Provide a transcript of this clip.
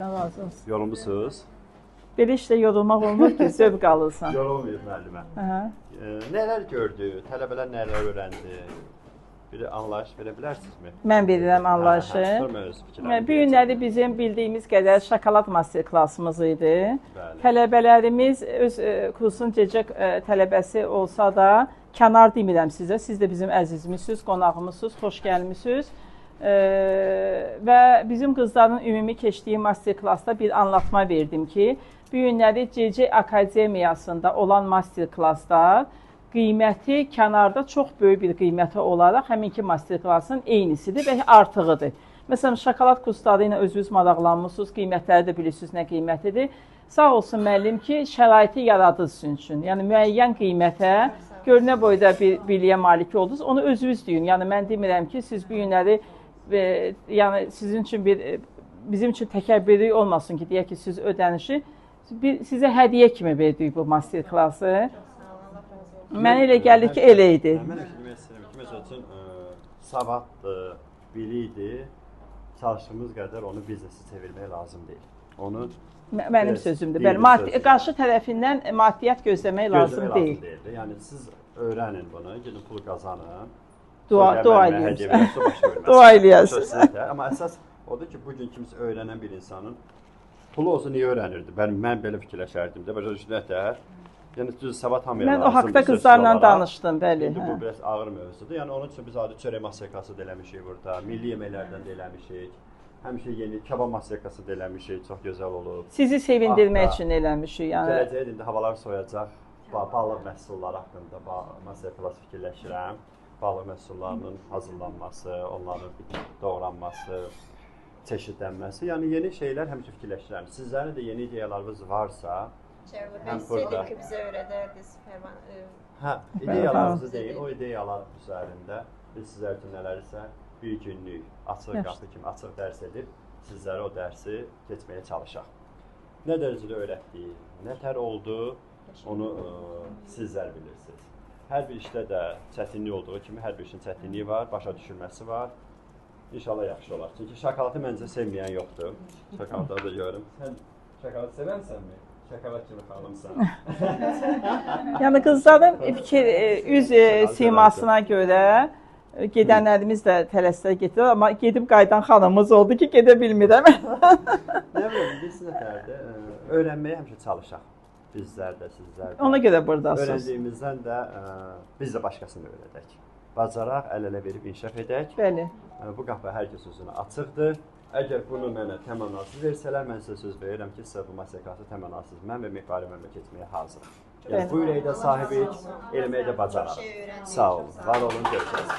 Razı olsun. Yorulmusunuz? Belə işlə yorulmaq olmur ki, zövq alırsan. Yorulmuyor müəllimə. Nələr gördü? Tələbələr nələr öyrəndi? Bir anlayış verə bilərsinizmi? Mən verirəm anlayışı. Bu günləri bizim bildiyimiz qədər şokolad master klassımız idi. Tələbələrimiz öz kursun gecə tələbəsi olsa da, kənar demirəm sizə. Siz də bizim əzizimizsiniz, qonağımızsınız, xoş gəlmisiniz. Və bizim qızların ümumi keçdiyi master klassda bir anlatma verdim ki, bu günləri CC Akademiyasında olan master klasslar qiyməti kənarda çox böyük bir qiyməti olaraq həminki master klassın eynisidir və artığıdır. Məsələn, şokolad kursları ilə özünüz maraqlanmışsınız, qiymətləri də bilirsiniz nə qiymətidir. Sağ olsun müəllim ki, şəraiti yaradır sizin üçün. Yəni müəyyən qiymətə, görünə boyda bir biliyə malik oldunuz, onu özünüz deyin. Yəni mən demirəm ki, siz bu günləri yəni sizin üçün bizim üçün təkəbbürlük olmasın ki, deyək ki, siz ödənişi sizə hədiyyə kimi verdik bu master klası. Mənə elə gəlir ki, elə idi. Mən demək istəyirəm ki, məsəl üçün savaddır, bilikdir, çalışdığımız qədər onu biznesi çevirmək lazım deyil. Onu mənim sözümdür. Bəli, qarşı tərəfindən maddiyyat gözləmək lazım deyil. Yəni siz öyrənin bunu, gedin pul qazanın. Dua eləyərsiniz. Dua eləyərsiniz. Amma əsas odur ki, bugün kimsə öyrənən bir insanın pulu olsa niyə öyrənirdi? Mən belə fikirləşərdim də, başa düşdünətlər. Yəni düz savad hamıya lazımdır. Mən o haqda qızlarla danışdım, bəli. İndi bu biraz ağır mövzudur. Yəni onun üçün biz adi çörək masterkası da eləmişik burada, milli yeməklərdən də eləmişik. Həmişə yeni kabab masterkası da eləmişik, çox gözəl olub. Sizi sevindirmək üçün eləmişik. Yəni gələcəkdə indi havalar soyacaq. Balıq məhsulları haqqında masterklas fikirləşirəm. Balıq məhsullarının hazırlanması, onların doğranması, çeşidlənməsi. Yəni yeni şeylər həmişə fikirləşirəm. Sizlərin də yeni ideyalarınız varsa, həm burada ki, bizə öyrədərdiniz Fərman. Hə, ideyalarınızı deyin, o ideyalar üzərində biz sizlər üçün nələrsə bir günlük açıq qapı kimi açıq dərs edib sizlərə o dərsi keçməyə çalışaq. Nə dərəcədə öyrətdik, nə tər oldu, onu sizlər bilirsiniz. Hər bir işdə də çətinlik olduğu kimi hər bir işin çətinliyi var, başa düşülməsi var. İnşallah yaxşı olar. Çünki şokoladı məncə sevməyən yoxdur. Şokoladı da görürüm. Sən şokoladı sevənsənmi? Şokolad kimi xanımsan. Yəni qızların üz simasına görə gedənlərimiz də tələsdə gedir, amma gedib qayıdan xanımımız oldu ki, gedə bilmirəm. Nə bilim, biz nətərdə öyrənməyə həmişə çalışaq. Bizlər də, sizlər də. Ona görə buradasınız. Öyrəndiyimizdən də biz də başqasını öyrədək. Bacaraq, əl-ələ verib inkişaf edək. Bəli. Bu qapı hər kəs özünə açıqdır. Əgər bunu mənə təmənnasız versələr, mən sizə söz verirəm ki, sizə bu masterklası təmənnasız mən və Mehvari müəllimə keçməyə hazırım. Yəni bu ürəkdə sahibik, eləməyə də bacararıq. Sağ olun, var olun, görüşürüz.